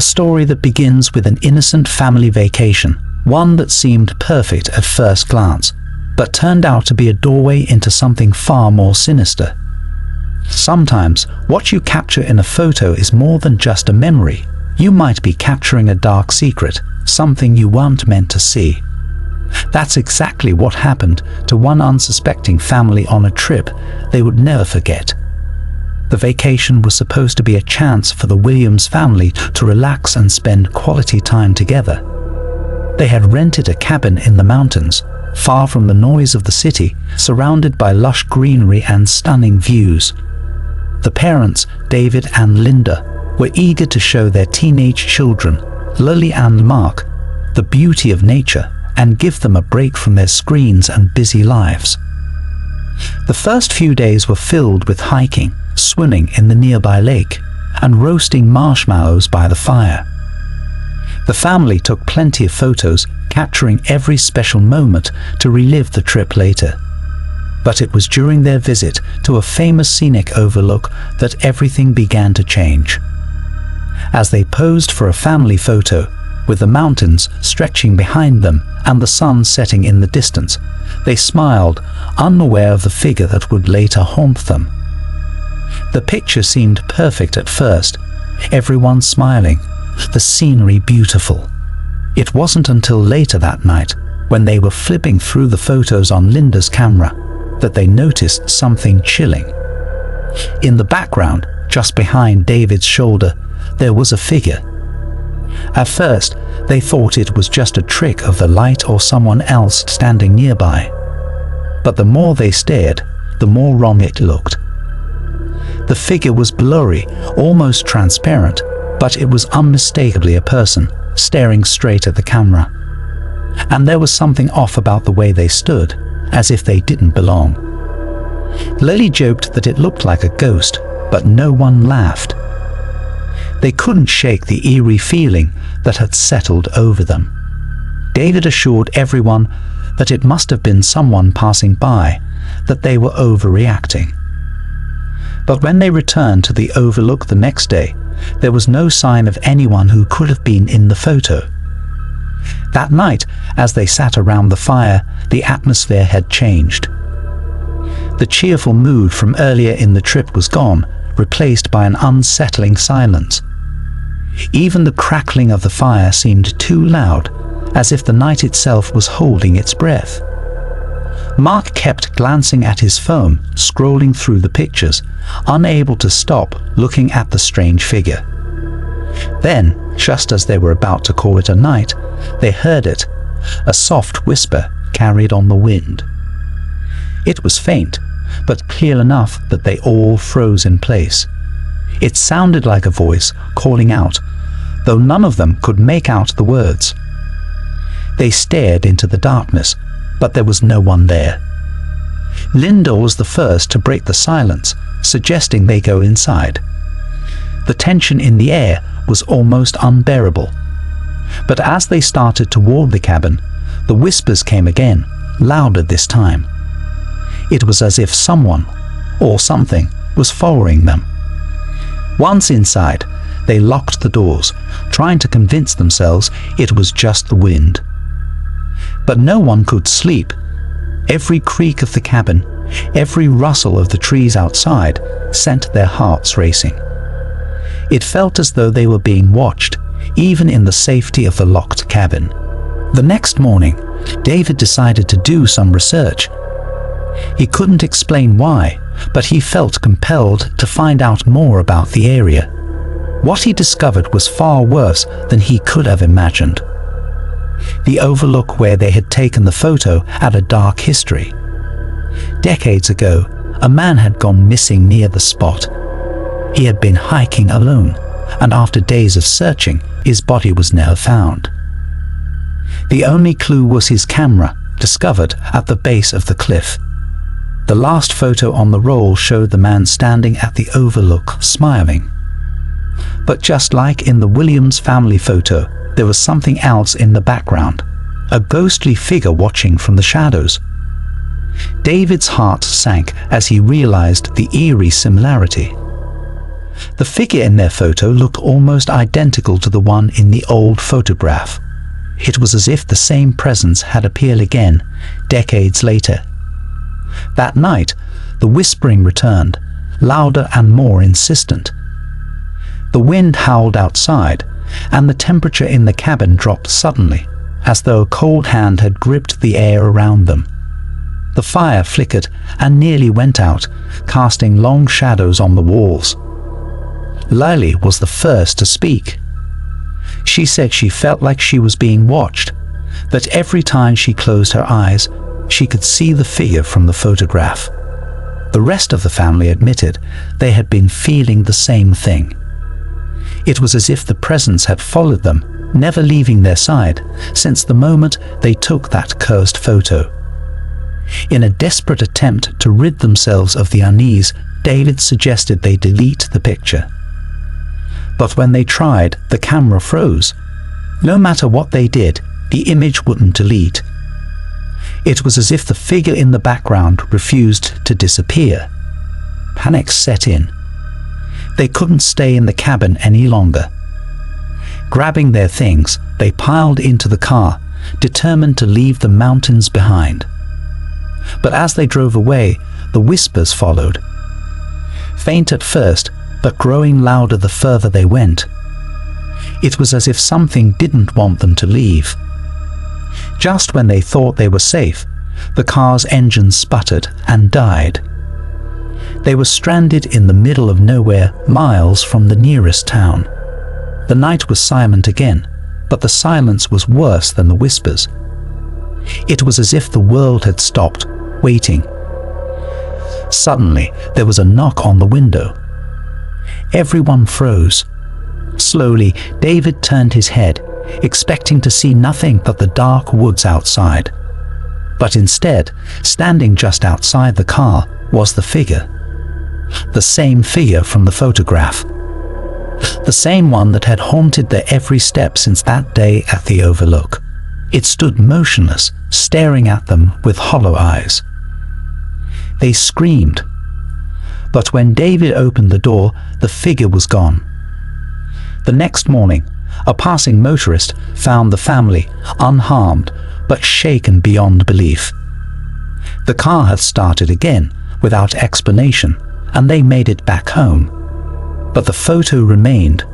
A story that begins with an innocent family vacation, one that seemed perfect at first glance, but turned out to be a doorway into something far more sinister. Sometimes, what you capture in a photo is more than just a memory. You might be capturing a dark secret, something you weren't meant to see. That's exactly what happened to one unsuspecting family on a trip they would never forget. The vacation was supposed to be a chance for the Williams family to relax and spend quality time together. They had rented a cabin in the mountains, far from the noise of the city, surrounded by lush greenery and stunning views. The parents, David and Linda, were eager to show their teenage children, Lily and Mark, the beauty of nature and give them a break from their screens and busy lives. The first few days were filled with hiking, swimming in the nearby lake, and roasting marshmallows by the fire. The family took plenty of photos, capturing every special moment to relive the trip later. But it was during their visit to a famous scenic overlook that everything began to change. As they posed for a family photo, with the mountains stretching behind them and the sun setting in the distance, they smiled, unaware of the figure that would later haunt them. The picture seemed perfect at first, everyone smiling, the scenery beautiful. It wasn't until later that night, when they were flipping through the photos on Linda's camera, that they noticed something chilling. In the background, just behind David's shoulder, there was a figure. At first, they thought it was just a trick of the light or someone else standing nearby. But the more they stared, the more wrong it looked. The figure was blurry, almost transparent, but it was unmistakably a person, staring straight at the camera. And there was something off about the way they stood, as if they didn't belong. Lily joked that it looked like a ghost, but no one laughed. They couldn't shake the eerie feeling that had settled over them. David assured everyone that it must have been someone passing by, that they were overreacting. But when they returned to the overlook the next day, there was no sign of anyone who could have been in the photo. That night, as they sat around the fire, the atmosphere had changed. The cheerful mood from earlier in the trip was gone, replaced by an unsettling silence. Even the crackling of the fire seemed too loud, as if the night itself was holding its breath. Mark kept glancing at his phone, scrolling through the pictures, unable to stop looking at the strange figure. Then, just as they were about to call it a night, they heard it, a soft whisper carried on the wind. It was faint, but clear enough that they all froze in place. It sounded like a voice calling out, though none of them could make out the words. They stared into the darkness, but there was no one there. Linda was the first to break the silence, suggesting they go inside. The tension in the air was almost unbearable. But as they started toward the cabin, the whispers came again, louder this time. It was as if someone, or something, was following them. Once inside, they locked the doors, trying to convince themselves it was just the wind. But no one could sleep. Every creak of the cabin, every rustle of the trees outside sent their hearts racing. It felt as though they were being watched, even in the safety of the locked cabin. The next morning, David decided to do some research. He couldn't explain why, but he felt compelled to find out more about the area. What he discovered was far worse than he could have imagined. The overlook where they had taken the photo had a dark history. Decades ago, a man had gone missing near the spot. He had been hiking alone, and after days of searching, his body was never found. The only clue was his camera, discovered at the base of the cliff. The last photo on the roll showed the man standing at the overlook, smiling. But just like in the Williams family photo, there was something else in the background, a ghostly figure watching from the shadows. David's heart sank as he realized the eerie similarity. The figure in their photo looked almost identical to the one in the old photograph. It was as if the same presence had appeared again, decades later. That night, the whispering returned, louder and more insistent. The wind howled outside, and the temperature in the cabin dropped suddenly, as though a cold hand had gripped the air around them. The fire flickered and nearly went out, casting long shadows on the walls. Lily was the first to speak. She said she felt like she was being watched, that every time she closed her eyes, she could see the figure from the photograph. The rest of the family admitted they had been feeling the same thing. It was as if the presence had followed them, never leaving their side, since the moment they took that cursed photo. In a desperate attempt to rid themselves of the unease, David suggested they delete the picture. But when they tried, the camera froze. No matter what they did, the image wouldn't delete. It was as if the figure in the background refused to disappear. Panic set in. They couldn't stay in the cabin any longer. Grabbing their things, they piled into the car, determined to leave the mountains behind. But as they drove away, the whispers followed. Faint at first, but growing louder the further they went. It was as if something didn't want them to leave. Just when they thought they were safe, the car's engine sputtered and died. They were stranded in the middle of nowhere, miles from the nearest town. The night was silent again, but the silence was worse than the whispers. It was as if the world had stopped, waiting. Suddenly, there was a knock on the window. Everyone froze. Slowly, David turned his head, expecting to see nothing but the dark woods outside. But instead, standing just outside the car, was the figure. The same figure from the photograph. The same one that had haunted their every step since that day at the overlook. It stood motionless, staring at them with hollow eyes. They screamed. But when David opened the door, the figure was gone. The next morning, a passing motorist found the family unharmed but shaken beyond belief. The car had started again without explanation, and they made it back home. But the photo remained,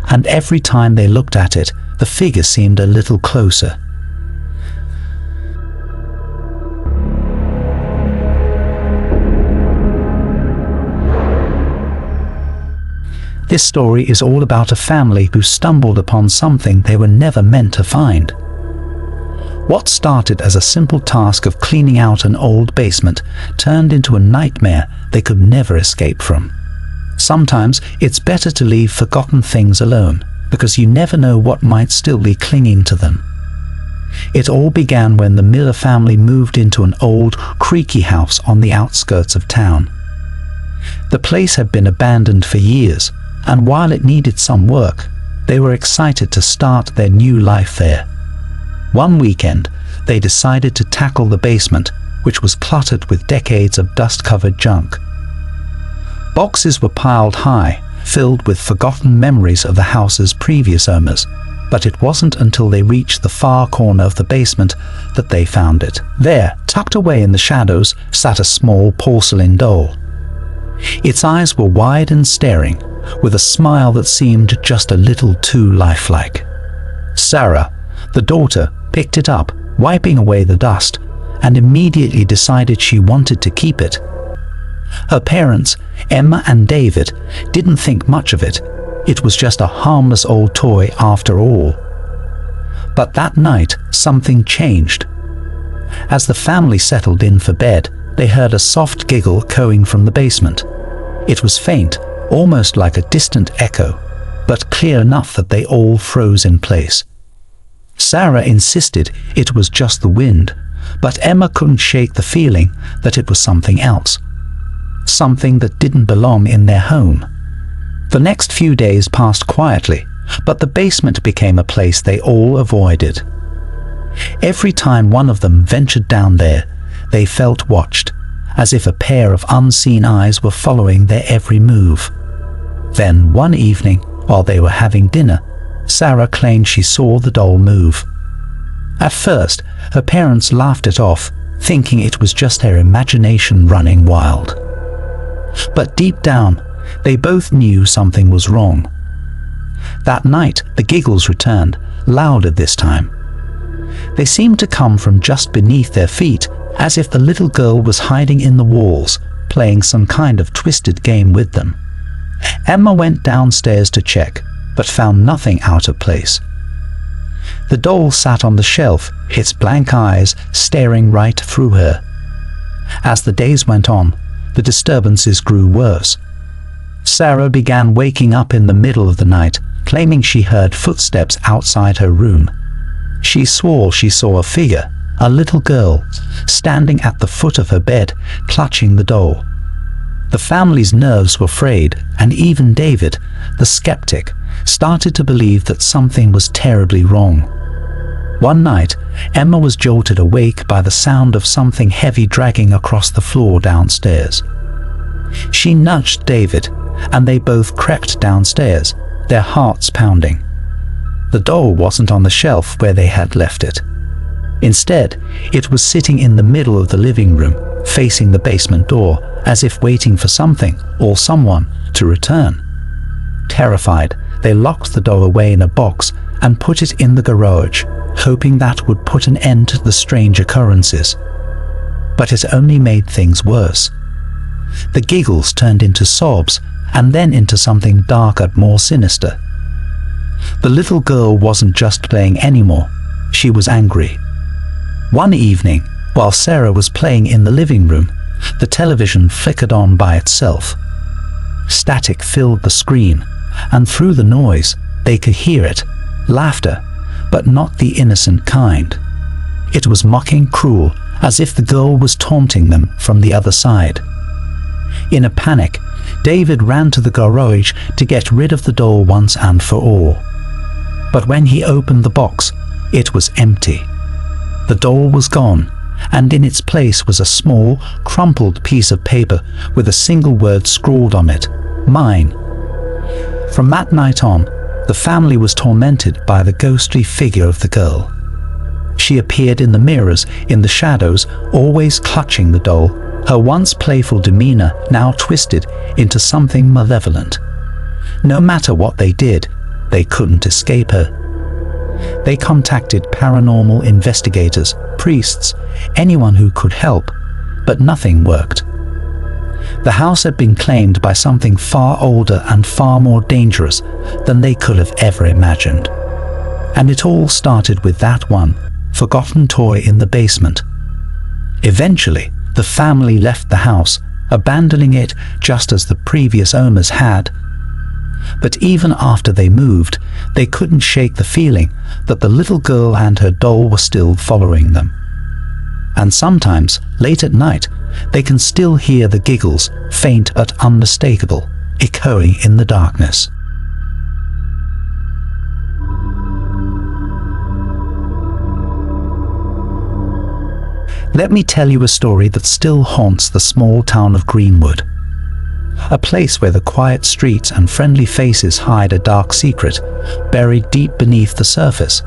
and every time they looked at it, the figure seemed a little closer. This story is all about a family who stumbled upon something they were never meant to find. What started as a simple task of cleaning out an old basement turned into a nightmare they could never escape from. Sometimes it's better to leave forgotten things alone, because you never know what might still be clinging to them. It all began when the Miller family moved into an old, creaky house on the outskirts of town. The place had been abandoned for years, and while it needed some work, they were excited to start their new life there. One weekend, they decided to tackle the basement, which was cluttered with decades of dust-covered junk. Boxes were piled high, filled with forgotten memories of the house's previous owners, but it wasn't until they reached the far corner of the basement that they found it. There, tucked away in the shadows, sat a small porcelain doll. Its eyes were wide and staring, with a smile that seemed just a little too lifelike. Sarah, the daughter, picked it up, wiping away the dust, and immediately decided she wanted to keep it. Her parents, Emma and David, didn't think much of it. It was just a harmless old toy after all. But that night, something changed. As the family settled in for bed, they heard a soft giggle echoing from the basement. It was faint, almost like a distant echo, but clear enough that they all froze in place. Sarah insisted it was just the wind, but Emma couldn't shake the feeling that it was something else. Something that didn't belong in their home. The next few days passed quietly, but the basement became a place they all avoided. Every time one of them ventured down there, they felt watched, as if a pair of unseen eyes were following their every move. Then one evening, while they were having dinner, Sarah claimed she saw the doll move. At first, her parents laughed it off, thinking it was just her imagination running wild. But deep down, they both knew something was wrong. That night, the giggles returned, louder this time. They seemed to come from just beneath their feet, as if the little girl was hiding in the walls, playing some kind of twisted game with them. Emma went downstairs to check, but found nothing out of place. The doll sat on the shelf, its blank eyes staring right through her. As the days went on, the disturbances grew worse. Sarah began waking up in the middle of the night, claiming she heard footsteps outside her room. She swore she saw a figure, a little girl, standing at the foot of her bed, clutching the doll. The family's nerves were frayed, and even David, the skeptic, started to believe that something was terribly wrong. One night, Emma was jolted awake by the sound of something heavy dragging across the floor downstairs. She nudged David, and they both crept downstairs, their hearts pounding. The doll wasn't on the shelf where they had left it. Instead, it was sitting in the middle of the living room, facing the basement door, as if waiting for something or someone to return. Terrified, they locked the doll away in a box and put it in the garage, hoping that would put an end to the strange occurrences. But it only made things worse. The giggles turned into sobs, and then into something darker, more sinister. The little girl wasn't just playing anymore, she was angry. One evening, while Sarah was playing in the living room, the television flickered on by itself. Static filled the screen, and through the noise, they could hear it, laughter, but not the innocent kind. It was mocking, cruel, as if the girl was taunting them from the other side. In a panic, David ran to the garage to get rid of the doll once and for all. But when he opened the box, it was empty. The doll was gone, and in its place was a small, crumpled piece of paper with a single word scrawled on it: "Mine." From that night on, the family was tormented by the ghostly figure of the girl. She appeared in the mirrors, in the shadows, always clutching the doll, her once playful demeanor now twisted into something malevolent. No matter what they did, they couldn't escape her. They contacted paranormal investigators, priests, anyone who could help, but nothing worked. The house had been claimed by something far older and far more dangerous than they could have ever imagined. And it all started with that one forgotten toy in the basement. Eventually, the family left the house, abandoning it just as the previous owners had. But even after they moved, they couldn't shake the feeling that the little girl and her doll were still following them. And sometimes, late at night, they can still hear the giggles, faint but unmistakable, echoing in the darkness. Let me tell you a story that still haunts the small town of Greenwood. A place where the quiet streets and friendly faces hide a dark secret, buried deep beneath the surface.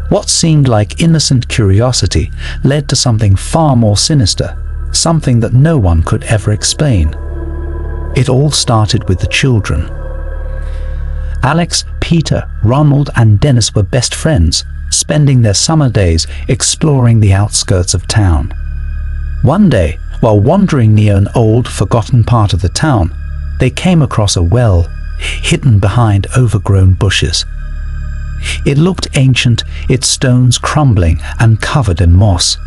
What seemed like innocent curiosity led to something far more sinister, something that no one could ever explain. It all started with the children. Alex, Peter, Ronald, and Dennis were best friends, spending their summer days exploring the outskirts of town. One day, while wandering near an old, forgotten part of the town, they came across a well, hidden behind overgrown bushes. It looked ancient, its stones crumbling and covered in moss.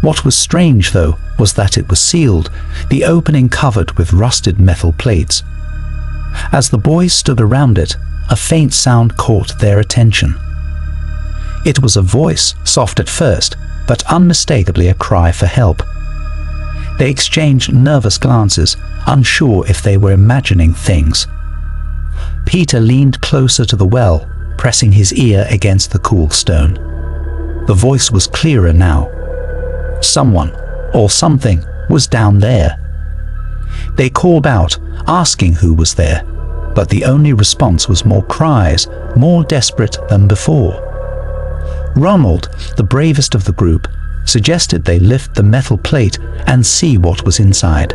What was strange, though, was that it was sealed, the opening covered with rusted metal plates. As the boys stood around it, a faint sound caught their attention. It was a voice, soft at first, but unmistakably a cry for help. They exchanged nervous glances, unsure if they were imagining things. Peter leaned closer to the well, pressing his ear against the cool stone. The voice was clearer now. Someone, or something, was down there. They called out, asking who was there. but the only response was more cries, more desperate than before. Ronald, the bravest of the group, suggested they lift the metal plate and see what was inside.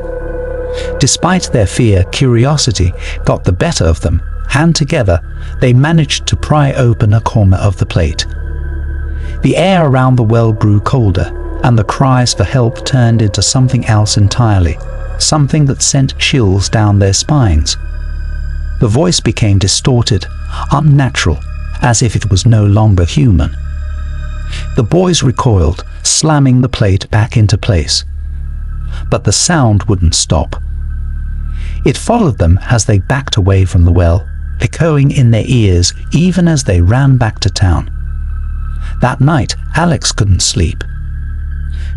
Despite their fear, curiosity got the better of them, and together they managed to pry open a corner of the plate. The air around the well grew colder, and the cries for help turned into something else entirely, something that sent chills down their spines. The voice became distorted, unnatural, as if it was no longer human. The boys recoiled, slamming the plate back into place. But the sound wouldn't stop. It followed them as they backed away from the well, echoing in their ears even as they ran back to town. That night, Alex couldn't sleep.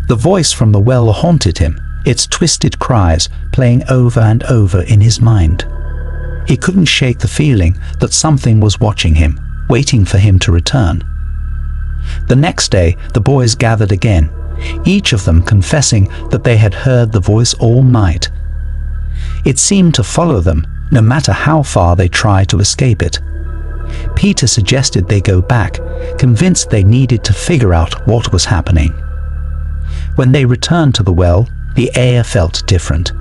The voice from the well haunted him, its twisted cries playing over and over in his mind. He couldn't shake the feeling that something was watching him, waiting for him to return. The next day, the boys gathered again, each of them confessing that they had heard the voice all night. It seemed to follow them, no matter how far they tried to escape it. Peter suggested they go back, convinced they needed to figure out what was happening. When they returned to the well, the air felt different.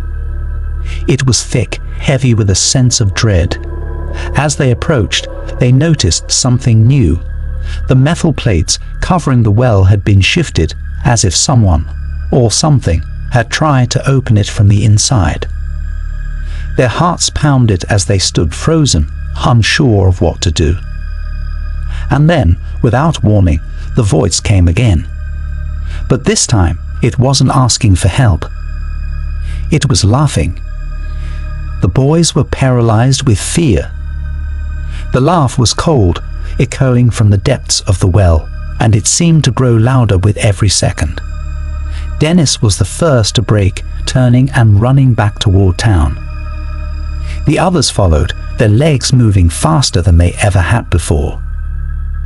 It was thick, heavy with a sense of dread. As they approached, they noticed something new. The metal plates covering the well had been shifted, as if someone, or something, had tried to open it from the inside. Their hearts pounded as they stood frozen, unsure of what to do. And then, without warning, the voice came again. But this time, it wasn't asking for help. It was laughing. The boys were paralyzed with fear. The laugh was cold, echoing from the depths of the well, and it seemed to grow louder with every second. Dennis was the first to break, turning and running back toward town. The others followed, their legs moving faster than they ever had before.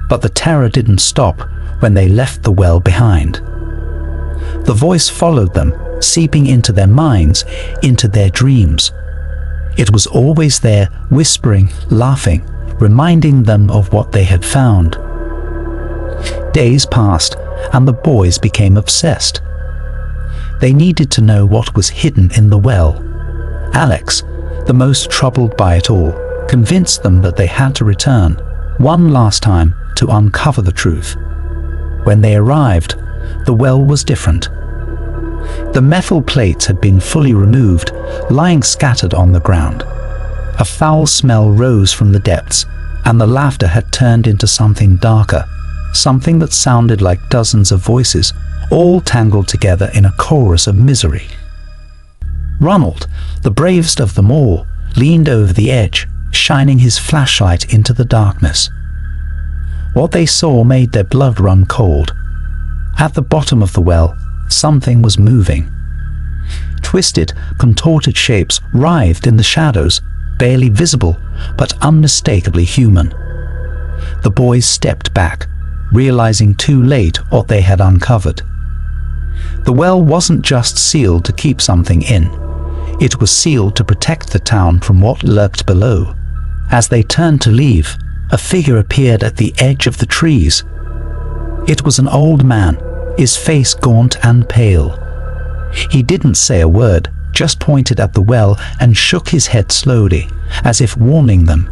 But the terror didn't stop when they left the well behind. The voice followed them, seeping into their minds, into their dreams. It was always there, whispering, laughing, reminding them of what they had found. Days passed, and the boys became obsessed. They needed to know what was hidden in the well. Alex, the most troubled by it all, convinced them that they had to return, one last time, to uncover the truth. When they arrived, the well was different. The metal plates had been fully removed, lying scattered on the ground. A foul smell rose from the depths, and the laughter had turned into something darker, something that sounded like dozens of voices, all tangled together in a chorus of misery. Ronald, the bravest of them all, leaned over the edge, shining his flashlight into the darkness. What they saw made their blood run cold. At the bottom of the well, something was moving. Twisted, contorted shapes writhed in the shadows, barely visible, but unmistakably human. The boys stepped back, realizing too late what they had uncovered. The well wasn't just sealed to keep something in. It was sealed to protect the town from what lurked below. As they turned to leave, a figure appeared at the edge of the trees. It was an old man, his face gaunt and pale. He didn't say a word, just pointed at the well and shook his head slowly, as if warning them.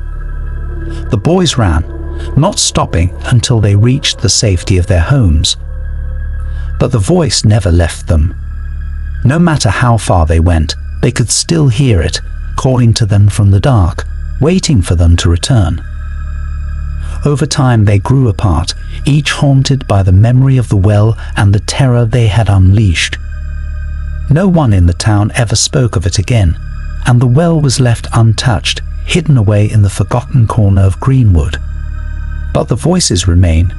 The boys ran, not stopping until they reached the safety of their homes. But the voice never left them. No matter how far they went, they could still hear it, calling to them from the dark, waiting for them to return. Over time they grew apart, each haunted by the memory of the well and the terror they had unleashed. No one in the town ever spoke of it again, and the well was left untouched, hidden away in the forgotten corner of Greenwood. But the voices remain,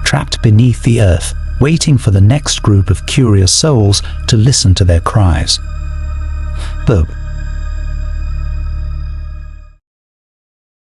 trapped beneath the earth, waiting for the next group of curious souls to listen to their cries. The